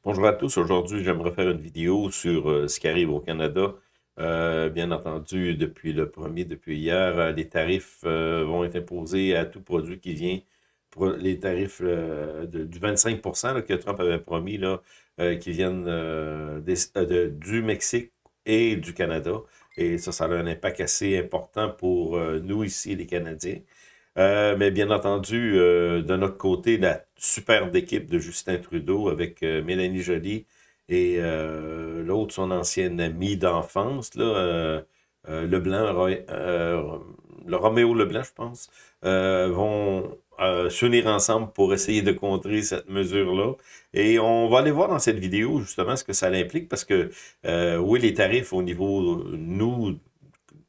Bonjour à tous. Aujourd'hui, j'aimerais faire une vidéo sur ce qui arrive au Canada. Bien entendu, depuis le premier, depuis hier, les tarifs vont être imposés à tout produit qui vient. Pour les tarifs du 25% là, que Trump avait promis, là, qui viennent du Mexique et du Canada. Et ça a un impact assez important pour nous ici, les Canadiens. Mais bien entendu, de notre côté, la superbe équipe de Justin Trudeau avec Mélanie Joly et l'autre, son ancienne amie d'enfance, là, Leblanc, le Roméo Leblanc, je pense, vont s'unir ensemble pour essayer de contrer cette mesure-là. Et on va aller voir dans cette vidéo justement ce que ça implique parce que oui, les tarifs au niveau, nous,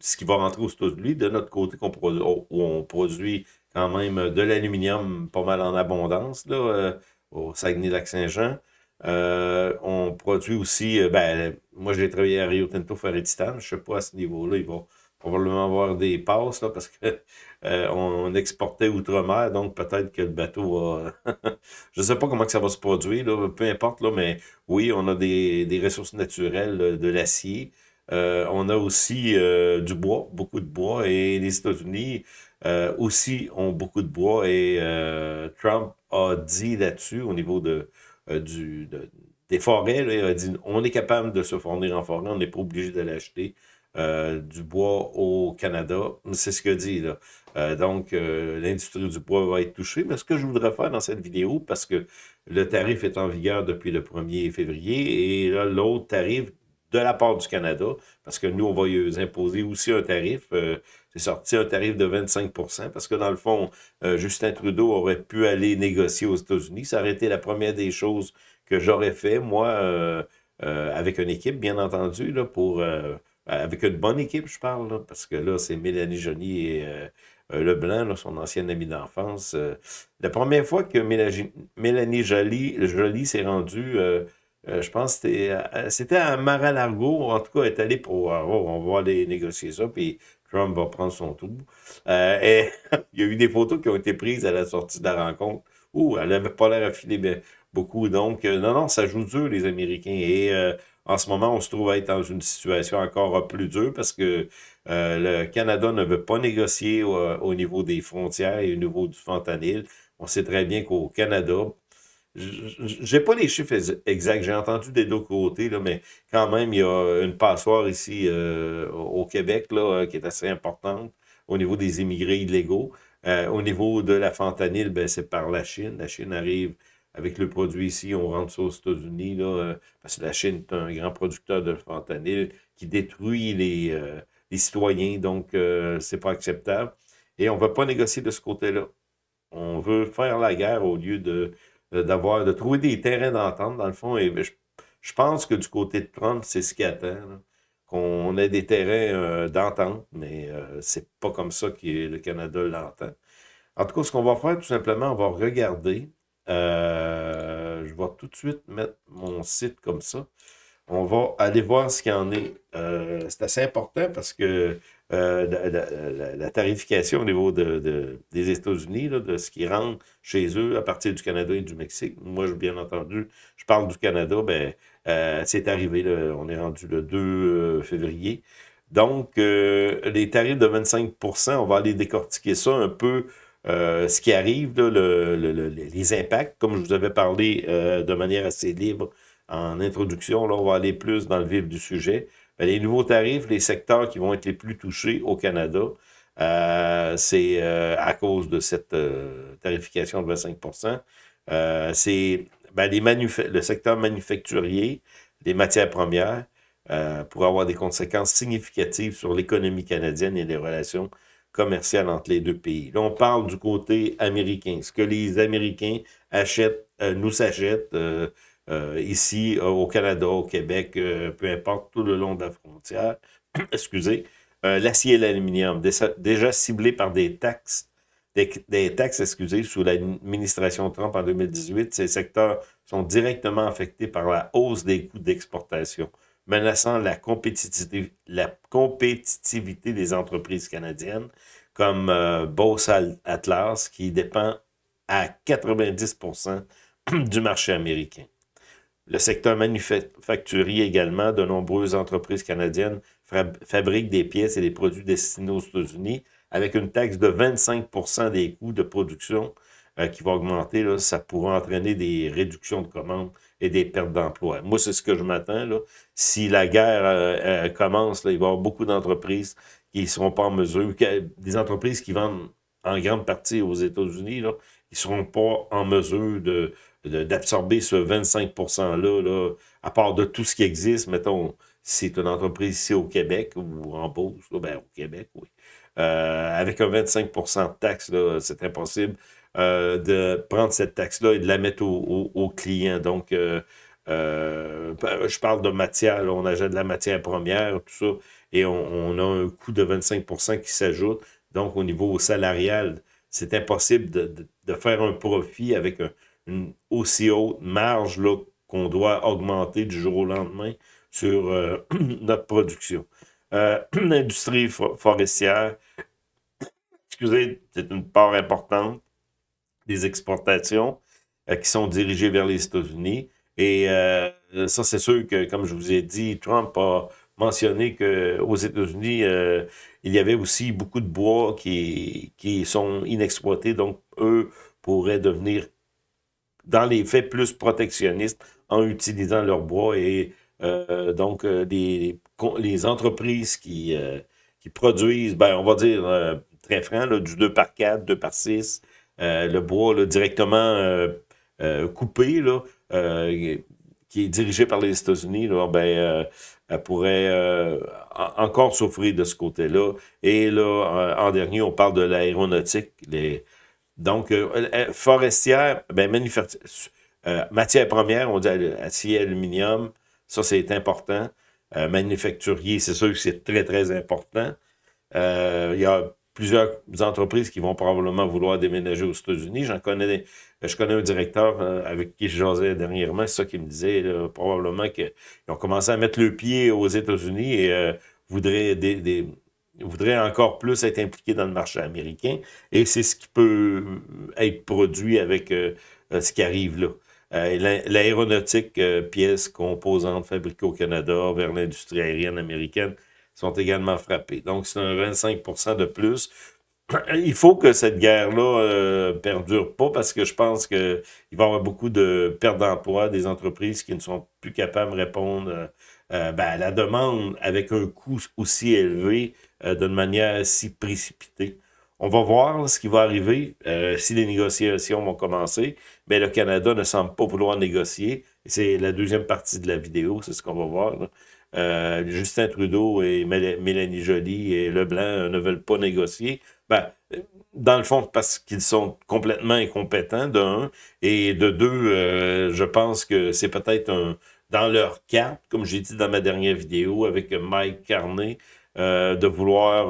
ce qui va rentrer aux États-Unis, de notre côté, où on produit quand même de l'aluminium pas mal en abondance, là, au Saguenay-Lac-Saint-Jean. On produit aussi, ben, moi j'ai travaillé à Rio Tinto Ferret Titane, je sais pas à ce niveau-là, il va probablement avoir des passes, là, parce que on exportait outre-mer, donc peut-être que le bateau va... je sais pas comment que ça va se produire, là, peu importe, là, mais oui, on a des ressources naturelles, de l'acier, on a aussi du bois, beaucoup de bois, et les États-Unis aussi ont beaucoup de bois, et Trump a dit là-dessus, au niveau des forêts, là, il a dit, on est capable de se fournir en forêt, on n'est pas obligé de l'acheter. Du bois au Canada, c'est ce que dit là. Donc, l'industrie du bois va être touchée. Mais ce que je voudrais faire dans cette vidéo, parce que le tarif est en vigueur depuis le 1er février, et là, l'autre tarif de la part du Canada, parce que nous, on va y imposer aussi un tarif. C'est sorti un tarif de 25%, parce que dans le fond, Justin Trudeau aurait pu aller négocier aux États-Unis. Ça aurait été la première des choses que j'aurais fait, moi, avec une équipe, bien entendu, là, avec une bonne équipe, je parle, là, parce que là, c'est Mélanie Joly et Leblanc, là, son ancienne amie d'enfance. La première fois que Mélanie Joly s'est rendue, je pense que c'était à Mar-a-Lago, en tout cas, elle est allée pour, oh, on va aller négocier ça, puis Trump va prendre son tour. Et il y a eu des photos qui ont été prises à la sortie de la rencontre. Ouh, elle n'avait pas l'air à filer beaucoup. Donc, non, non, ça joue dur, les Américains. Et en ce moment, on se trouve à être dans une situation encore plus dure parce que le Canada ne veut pas négocier au niveau des frontières et au niveau du fentanyl. On sait très bien qu'au Canada, j'ai pas les chiffres exacts, j'ai entendu des deux côtés, là, mais quand même, il y a une passoire ici au Québec là, qui est assez importante au niveau des immigrés illégaux. Au niveau de la fentanyl, ben, c'est par la Chine. La Chine arrive avec le produit ici, on rentre ça aux États-Unis, là, parce que la Chine est un grand producteur de fentanyl qui détruit les citoyens, donc c'est pas acceptable. Et on ne va pas négocier de ce côté-là. On veut faire la guerre au lieu de trouver des terrains d'entente, dans le fond. Et ben, je pense que du côté de Trump, c'est ce qu'il attend, là, qu'on ait des terrains d'entente, mais c'est pas comme ça que le Canada l'entend. En tout cas, ce qu'on va faire, tout simplement, on va regarder. Je vais tout de suite mettre mon site comme ça. On va aller voir ce qu'il y en est. C'est assez important parce que la tarification au niveau des États-Unis, là, de ce qui rentre chez eux à partir du Canada et du Mexique, moi, bien entendu, je parle du Canada, ben, c'est arrivé, là, on est rendu le 2 février. Donc, les tarifs de 25%, on va aller décortiquer ça un peu, ce qui arrive, là, les impacts, comme je vous avais parlé de manière assez libre en introduction, là, on va aller plus dans le vif du sujet. Ben, les nouveaux tarifs, les secteurs qui vont être les plus touchés au Canada, c'est à cause de cette tarification de 25%. C'est ben, le secteur manufacturier, les matières premières, pour avoir des conséquences significatives sur l'économie canadienne et les relations commerciales entre les deux pays. Là, on parle du côté américain. Ce que les Américains achètent, nous achètent, ici au Canada, au Québec, peu importe, tout le long de la frontière, excusez, l'acier et l'aluminium, déjà ciblés par des taxes, excusez, sous l'administration Trump en 2018, ces secteurs sont directement affectés par la hausse des coûts d'exportation, menaçant la compétitivité des entreprises canadiennes, comme Boss Atlas, qui dépend à 90% du marché américain. Le secteur manufacturier également, de nombreuses entreprises canadiennes fabriquent des pièces et des produits destinés aux États-Unis avec une taxe de 25% des coûts de production qui va augmenter. Là, ça pourrait entraîner des réductions de commandes et des pertes d'emplois. Moi, c'est ce que je m'attends. Si la guerre commence, là, il va y avoir beaucoup d'entreprises qui ne seront pas en mesure, des entreprises qui vendent en grande partie aux États-Unis, là, ils ne seront pas en mesure d'absorber ce 25%-là, là, à part de tout ce qui existe. Mettons, si c'est une entreprise ici au Québec ou en Beauce, là, ben, au Québec, oui. Avec un 25% de taxe, c'est impossible de prendre cette taxe-là et de la mettre aux clients. Donc, je parle de matière, là, on achète de la matière première, tout ça, et on a un coût de 25% qui s'ajoute. Donc, au niveau salarial, c'est impossible de faire un profit avec une aussi haute marge qu'on doit augmenter du jour au lendemain sur notre production. L'industrie forestière, excusez, c'est une part importante des exportations qui sont dirigées vers les États-Unis. Et ça, c'est sûr que, comme je vous ai dit, Trump a mentionné qu'aux États-Unis, il y avait aussi beaucoup de bois qui sont inexploités. Donc, eux pourraient devenir, dans les faits, plus protectionnistes en utilisant leur bois. Et donc, les entreprises qui produisent, ben, on va dire très franc, là, du 2 par 4, 2 par 6, le bois là, directement coupé, là, qui est dirigé par les États-Unis, là, ben, elle pourrait encore souffrir de ce côté-là. Et là, en dernier, on parle de l'aéronautique. Donc, forestière, ben, matière première, on dit acier, aluminium, ça c'est important. Manufacturier, c'est sûr que c'est très, très important. Il y a plusieurs entreprises qui vont probablement vouloir déménager aux États-Unis. Je connais un directeur avec qui je jasais dernièrement, c'est ça qu'il me disait, là, probablement qu'ils ont commencé à mettre le pied aux États-Unis et voudraient encore plus être impliqués dans le marché américain. Et c'est ce qui peut être produit avec ce qui arrive là. L'aéronautique, pièces, composantes fabriquées au Canada vers l'industrie aérienne américaine sont également frappés. Donc, c'est un 25% de plus. Il faut que cette guerre-là perdure pas parce que je pense qu'il va y avoir beaucoup de pertes d'emploi des entreprises qui ne sont plus capables de répondre ben, à la demande avec un coût aussi élevé d'une manière si précipitée. On va voir ce qui va arriver si les négociations vont commencer. Mais le Canada ne semble pas vouloir négocier. C'est la deuxième partie de la vidéo, c'est ce qu'on va voir, là. Justin Trudeau et Mélanie Joly et Leblanc ne veulent pas négocier. Ben, dans le fond, parce qu'ils sont complètement incompétents, de un, et de deux, je pense que c'est peut-être dans leur carte, comme j'ai dit dans ma dernière vidéo avec Mike Carney, de vouloir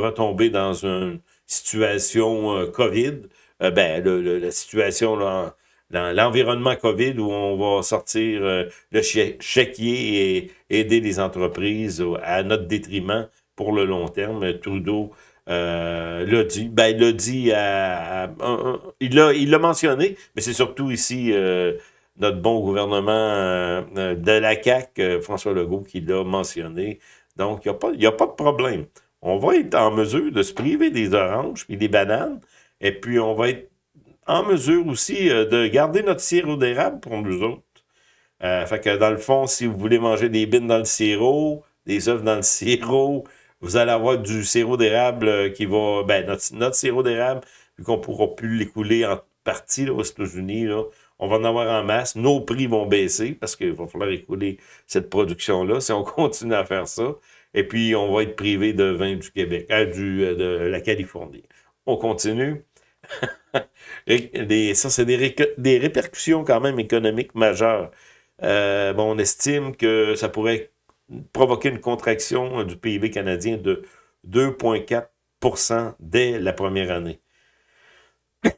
retomber dans une situation COVID. Ben, la situation là, dans l'environnement COVID où on va sortir le chéquier et aider les entreprises à notre détriment pour le long terme. Trudeau l'a dit. Ben, il l'a dit il l'a mentionné, mais c'est surtout ici notre bon gouvernement de la CAQ, François Legault, qui l'a mentionné. Donc, il n'y a pas de problème. On va être en mesure de se priver des oranges et des bananes, et puis on va être en mesure aussi de garder notre sirop d'érable pour nous autres. Fait que dans le fond, si vous voulez manger des bines dans le sirop, des œufs dans le sirop, vous allez avoir du sirop d'érable qui va... Ben, notre sirop d'érable, vu qu'on ne pourra plus l'écouler en partie là, aux États-Unis, là, on va en avoir en masse. Nos prix vont baisser parce qu'il va falloir écouler cette production-là si on continue à faire ça. Et puis, on va être privé de vin du Québec, de la Californie. On continue. Ça, c'est des répercussions quand même économiques majeures. Bon, on estime que ça pourrait provoquer une contraction du PIB canadien de 2,4% dès la première année.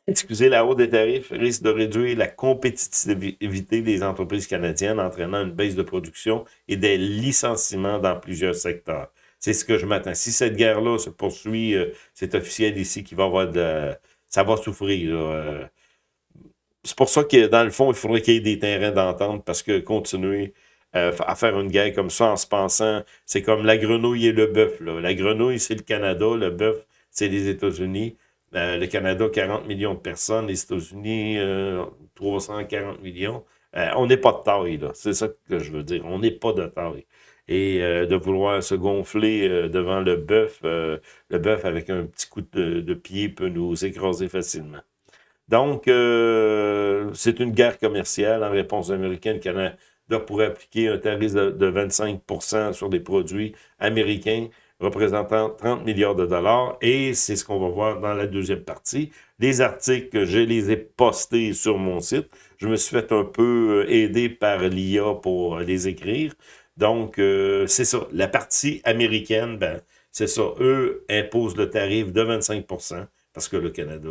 Excusez, la hausse des tarifs risque de réduire la compétitivité des entreprises canadiennes, entraînant une baisse de production et des licenciements dans plusieurs secteurs. C'est ce que je m'attends. Si cette guerre-là se poursuit, c'est officiel ici qu'il va y avoir ça va souffrir. c'est pour ça que, dans le fond, il faudrait qu'il y ait des terrains d'entente parce que continuer à faire une guerre comme ça en se pensant, c'est comme la grenouille et le bœuf. La grenouille, c'est le Canada, le bœuf, c'est les États-Unis. Le Canada, 40 millions de personnes, les États-Unis, 340 millions. On n'est pas de taille, là. C'est ça que je veux dire. On n'est pas de taille. Et de vouloir se gonfler devant le bœuf avec un petit coup de pied peut nous écraser facilement. Donc, c'est une guerre commerciale. En réponse américaine, le Canada pourrait appliquer un tarif de 25% sur des produits américains représentant 30 milliards de dollars. Et c'est ce qu'on va voir dans la deuxième partie. Les articles, je les ai postés sur mon site. Je me suis fait un peu aider par l'IA pour les écrire. Donc, c'est ça. La partie américaine, ben, c'est ça. Eux imposent le tarif de 25%. Parce que le Canada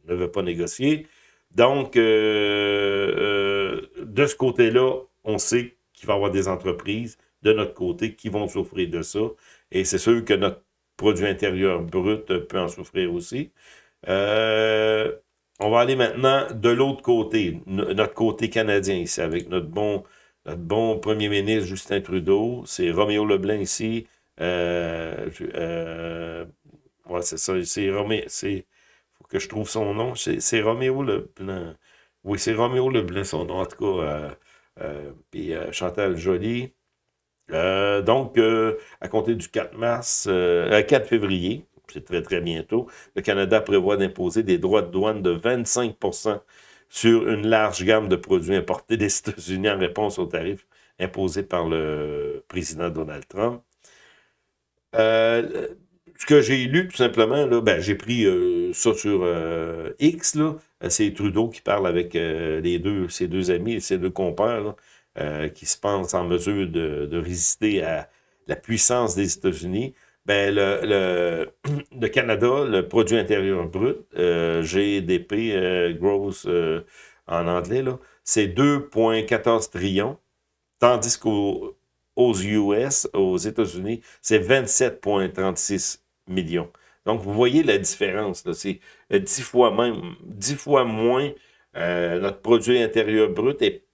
ne veut pas négocier. Donc, de ce côté-là, on sait qu'il va y avoir des entreprises de notre côté qui vont souffrir de ça. Et c'est sûr que notre produit intérieur brut peut en souffrir aussi. On va aller maintenant de l'autre côté, notre côté canadien ici, avec notre bon premier ministre Justin Trudeau. C'est Roméo Leblanc ici. Ouais, c'est ça. Faut que je trouve son nom. C'est Roméo Leblanc. Oui, c'est Roméo Leblanc, son nom, en tout cas. Puis Chantal Joly. Donc, à compter du 4 mars, 4 février, c'est très, très bientôt, le Canada prévoit d'imposer des droits de douane de 25% sur une large gamme de produits importés des États-Unis en réponse aux tarifs imposés par le président Donald Trump. Ce que j'ai lu, tout simplement, là, ben, j'ai pris ça sur X, là. C'est Trudeau qui parle avec ses deux amis, ses deux compères, là, qui se pensent en mesure de résister à la puissance des États-Unis. Ben, le Canada, le produit intérieur brut, GDP, gross en anglais, là, c'est 2,14 trillions, tandis aux US, aux États-Unis, c'est 27,36 millions. Donc, vous voyez la différence. C'est 10 fois moins notre produit intérieur brut est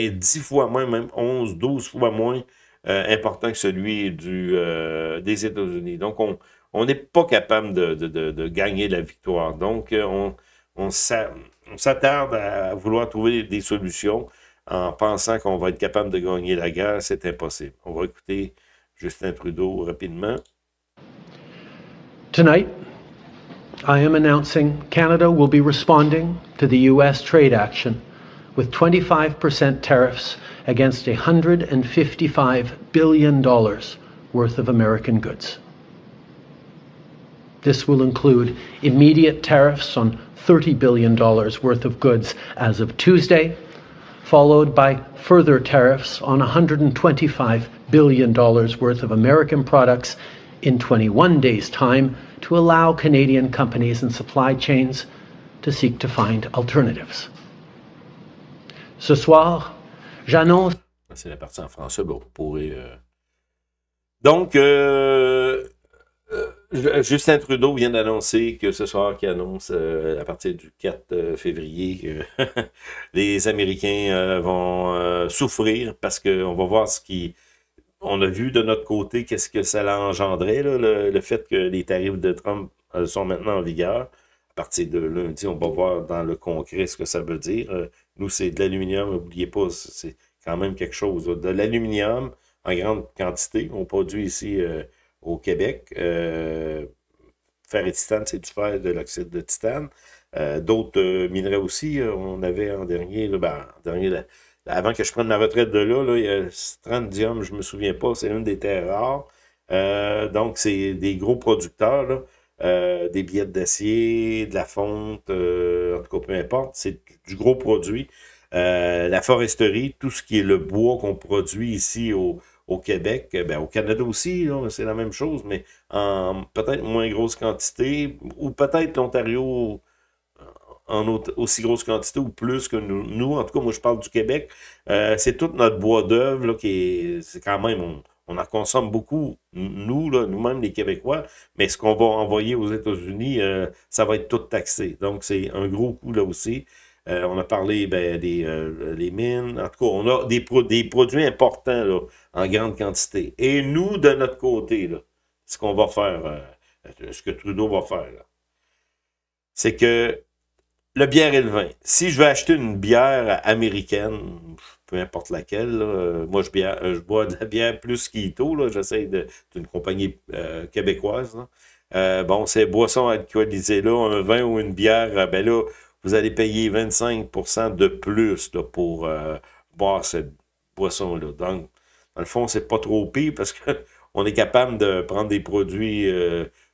10 fois moins, même 11, 12 fois moins important que celui des États-Unis. Donc, on n'est pas capable de gagner la victoire. Donc, on s'attarde à vouloir trouver des solutions en pensant qu'on va être capable de gagner la guerre. C'est impossible. On va écouter Justin Trudeau rapidement. Tonight, I am announcing Canada will be responding to the U.S. trade action with 25% tariffs against $155 billion worth of American goods. This will include immediate tariffs on $30 billion worth of goods as of Tuesday, followed by further tariffs on $125 billion worth of American products in 21 days' time to allow Canadian companies and supply chains to seek to find alternatives. Ce soir, j'annonce... C'est la partie en français, bon, vous pourrez... Donc, Justin Trudeau vient d'annoncer que ce soir, qu'il annonce à partir du 4 février que les Américains vont souffrir parce qu'on va voir ce qui... On a vu de notre côté qu'est-ce que ça engendrait, là, le fait que les tarifs de Trump sont maintenant en vigueur. À partir de lundi, on va voir dans le concret ce que ça veut dire. Nous, c'est de l'aluminium, n'oubliez pas, c'est quand même quelque chose. Là. De l'aluminium en grande quantité, on produit ici au Québec. Fer et titane, c'est du fer, de l'oxyde de titane. D'autres minerais aussi, on avait en dernier, avant que je prenne ma retraite de là, il y a strontium, je me souviens pas, c'est une des terres rares. Donc, c'est des gros producteurs, là, des billettes d'acier, de la fonte, en tout cas, peu importe, c'est du gros produit. La foresterie, tout ce qui est le bois qu'on produit ici au Québec, ben, au Canada aussi, c'est la même chose, mais en peut-être moins grosse quantité, ou peut-être l'Ontario en aussi grosse quantité ou plus que nous. En tout cas, moi, je parle du Québec. C'est tout notre bois d'œuvre c'est quand même, on en consomme beaucoup, nous-mêmes, les Québécois, mais ce qu'on va envoyer aux États-Unis, ça va être tout taxé. Donc, c'est un gros coût là aussi. On a parlé ben, les mines. En tout cas, on a des produits importants là, en grande quantité. Et nous, de notre côté, là, ce qu'on va faire, ce que Trudeau va faire, là, c'est que le bière et le vin. Si je veux acheter une bière américaine, peu importe laquelle, là, moi je bois de la bière plus Quito, là, d'une compagnie québécoise. Là. Bon, ces boissons alcoolisées là, un vin ou une bière, ben là, vous allez payer 25% de plus là, pour boire cette boisson-là. Donc, dans le fond, c'est pas trop pire parce que on est capable de prendre des produits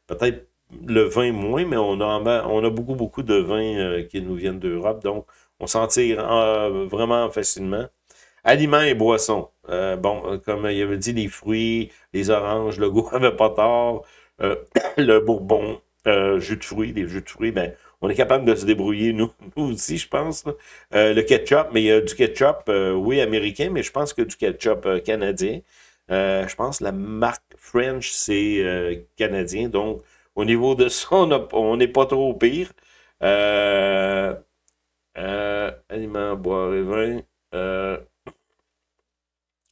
peut-être le vin moins, mais on a beaucoup, beaucoup de vins qui nous viennent d'Europe, donc on s'en tire vraiment facilement. Aliments et boissons. Bon, comme il avait dit, les fruits, les oranges, le goût avait pas tort, le bourbon, jus de fruits, les jus de fruits, ben, on est capable de se débrouiller, nous aussi, je pense. Là. Le ketchup, mais il y a du ketchup, oui, américain, mais je pense que du ketchup canadien. Je pense que la marque French, c'est canadien, donc au niveau de ça, on n'est pas trop pire. Euh, aliments, boire et vin.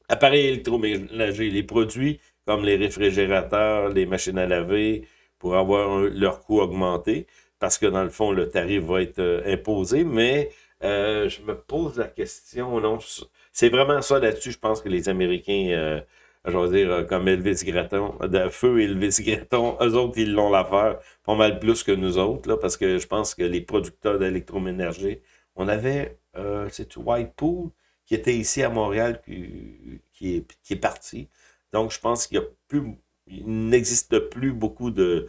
Appareils électroménagers, les produits comme les réfrigérateurs, les machines à laver, pour avoir leur coût augmenté, parce que dans le fond, le tarif va être imposé, mais je me pose la question, non, c'est vraiment ça là-dessus, je pense que les Américains, je vais dire, comme Elvis Gratton, de Feu et Elvis Gratton, eux autres, ils l'ont l'affaire pas mal plus que nous autres, là, parce que je pense que les producteurs d'électroménager, on avait, c'est Whitepool, qui était ici à Montréal, qui est parti. Donc, je pense il n'existe plus beaucoup des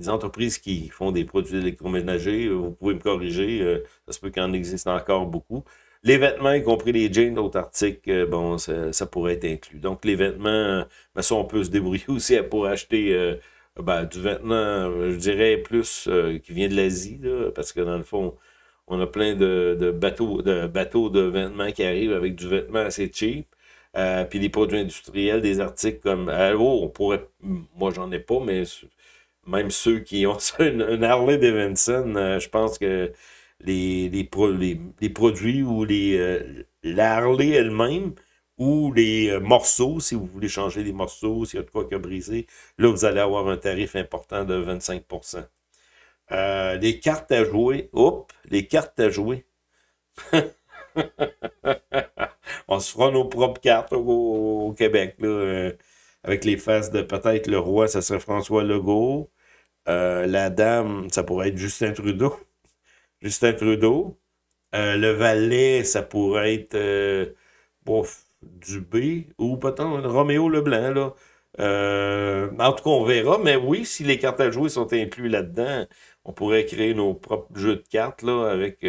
entreprises qui font des produits électroménagers. Vous pouvez me corriger, ça se peut qu'il en existe encore beaucoup. Les vêtements, y compris les jeans, d'autres articles, bon, ça pourrait être inclus. Donc, les vêtements, ben, ça, on peut se débrouiller aussi pour acheter ben, du vêtement, je dirais, plus qui vient de l'Asie, là, parce que dans le fond, on a plein de bateaux de vêtements qui arrivent avec du vêtement assez cheap. Puis les produits industriels, des articles comme oh, on pourrait. Moi, j'en ai pas, mais même ceux qui ont ça, une Harley Davidson, je pense que les produits ou la Harley elle-même ou les morceaux, si vous voulez changer les morceaux, s'il y a de quoi qui a brisé, là, vous allez avoir un tarif important de 25%. Les cartes à jouer. Oups, les cartes à jouer. On se fera nos propres cartes au Québec, là, avec les faces de peut-être le roi, ça serait François Legault. La dame, ça pourrait être Justin Trudeau. Justin Trudeau. Le valet, ça pourrait être Dubé ou peut-être Roméo Leblanc, là. En tout cas, on verra, mais oui, si les cartes à jouer sont inclus là-dedans, on pourrait créer nos propres jeux de cartes là, avec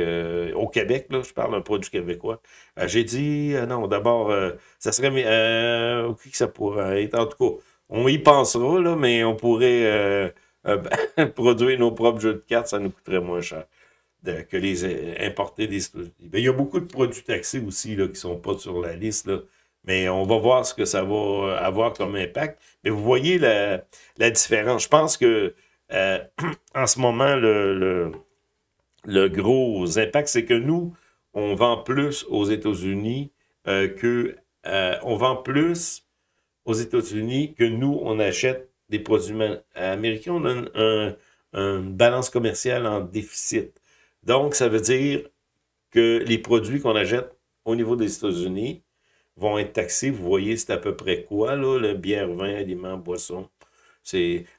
au Québec, là, je parle un produit québécois. J'ai dit non, d'abord, ça serait qui que ça pourrait être. En tout cas, on y pensera, là, mais on pourrait produire nos propres jeux de cartes, ça nous coûterait moins cher que les importer des États-Unis. Ben, il y a beaucoup de produits taxés aussi là, qui ne sont pas sur la liste, là. Mais on va voir ce que ça va avoir comme impact. Mais vous voyez la différence. Je pense que en ce moment, le gros impact, c'est que nous, on vend plus aux États-Unis on vend plus aux États-Unis que nous, on achète des produits américains. On a une balance commerciale en déficit. Donc, ça veut dire que les produits qu'on achète au niveau des États-Unis vont être taxés. Vous voyez, c'est à peu près quoi, là, le bière, vin, aliments, boissons.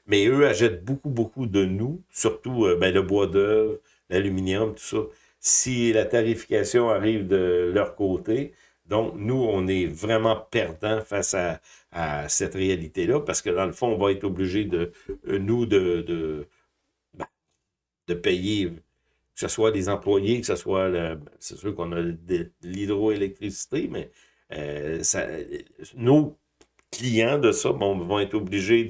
Mais eux achètent beaucoup, beaucoup de nous, surtout ben, le bois d'œuvre, l'aluminium, tout ça. Si la tarification arrive de leur côté, donc nous, on est vraiment perdants face à cette réalité-là, parce que dans le fond, on va être obligé nous, ben, de payer, que ce soit des employés, que ce soit, c'est sûr qu'on a de l'hydroélectricité, mais nos clients de ça vont être obligés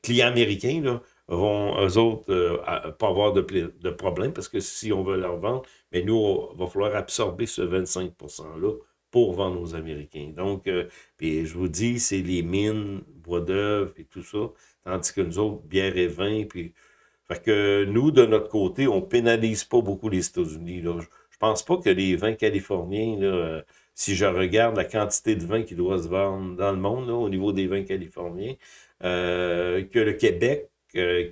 clients américains, là, vont, eux autres, pas avoir de problème, parce que si on veut leur vendre, mais nous, va falloir absorber ce 25%-là pour vendre aux Américains. Donc, puis je vous dis, c'est les mines, bois d'œuvre et tout ça, tandis que nous autres, bière et vin, puis Fait que nous, de notre côté, on pénalise pas beaucoup les États-Unis, là. Je pense pas que les vins californiens, là, si je regarde la quantité de vin qui doit se vendre dans le monde, là, au niveau des vins californiens, que le Québec,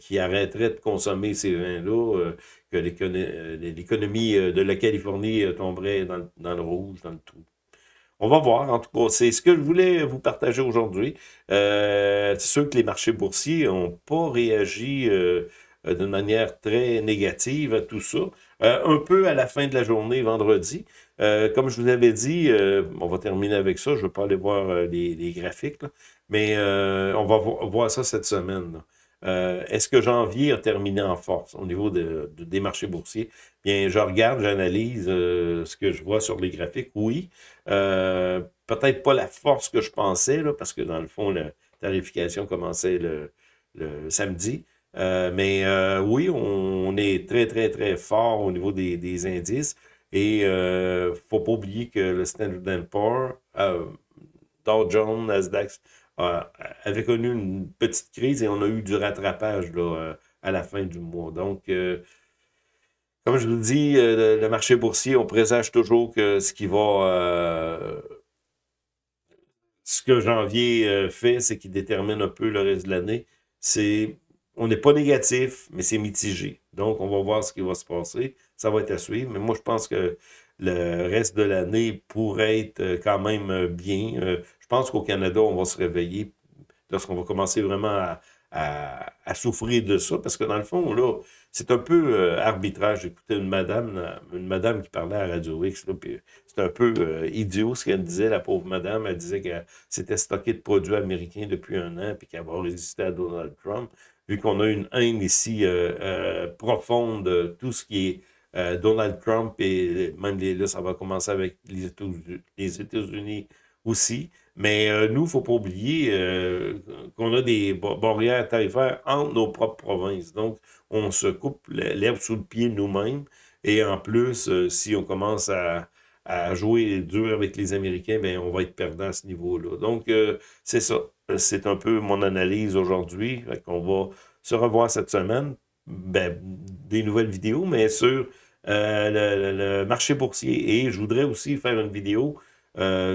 qui arrêterait de consommer ces vins-là, que l'économie de la Californie tomberait dans le rouge, dans le trou. On va voir, en tout cas, c'est ce que je voulais vous partager aujourd'hui. C'est sûr que les marchés boursiers n'ont pas réagi d'une manière très négative à tout ça. Un peu à la fin de la journée, vendredi. Comme je vous avais dit, on va terminer avec ça. Je ne veux pas aller voir les graphiques, là, mais on va voir ça cette semaine, là. Est-ce que janvier a terminé en force au niveau des marchés boursiers? Bien, je regarde, j'analyse ce que je vois sur les graphiques. Oui, peut-être pas la force que je pensais, là, parce que dans le fond, la tarification commençait le samedi. Mais oui, on est très, très, très fort au niveau des indices. Et faut pas oublier que le Standard & Poor's, Dow Jones, Nasdaq, euh, avait connu une petite crise et on a eu du rattrapage là, à la fin du mois. Donc, comme je vous le dis, le marché boursier, on présage toujours que ce que janvier fait, c'est qu'il détermine un peu le reste de l'année. On n'est pas négatif, mais c'est mitigé. Donc, on va voir ce qui va se passer. Ça va être à suivre. Mais moi, je pense que le reste de l'année pourrait être quand même bien. Je pense qu'au Canada, on va se réveiller lorsqu'on va commencer vraiment à souffrir de ça. Parce que dans le fond, là, c'est un peu arbitrage. J'écoutais une madame qui parlait à Radio X, là, puis c'était un peu idiot ce qu'elle disait, la pauvre madame. Elle disait qu'elle s'était stocké de produits américains depuis un an, puis qu'elle va résister à Donald Trump. Vu qu'on a une haine ici profonde de tout ce qui est Donald Trump, et même là, ça va commencer avec les États-Unis aussi. Mais nous, il ne faut pas oublier qu'on a des barrières tarifaires entre nos propres provinces. Donc, on se coupe l'herbe sous le pied nous-mêmes. Et en plus, si on commence à jouer dur avec les Américains, ben, on va être perdant à ce niveau-là. Donc, c'est ça. C'est un peu mon analyse aujourd'hui. On va se revoir cette semaine. Ben, des nouvelles vidéos, mais sur le marché boursier. Et je voudrais aussi faire une vidéo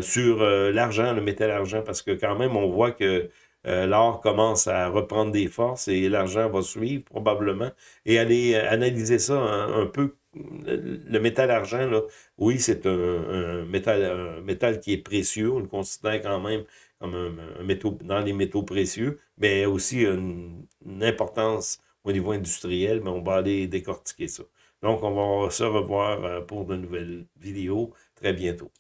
sur l'argent, le métal argent, parce que quand même, on voit que l'or commence à reprendre des forces et l'argent va suivre probablement. Et aller analyser ça un peu. Le métal argent, là, oui, c'est un métal qui est précieux. On le considère quand même comme un métaux, dans les métaux précieux, mais aussi une importance au niveau industriel, mais on va aller décortiquer ça. Donc, on va se revoir pour de nouvelles vidéos très bientôt.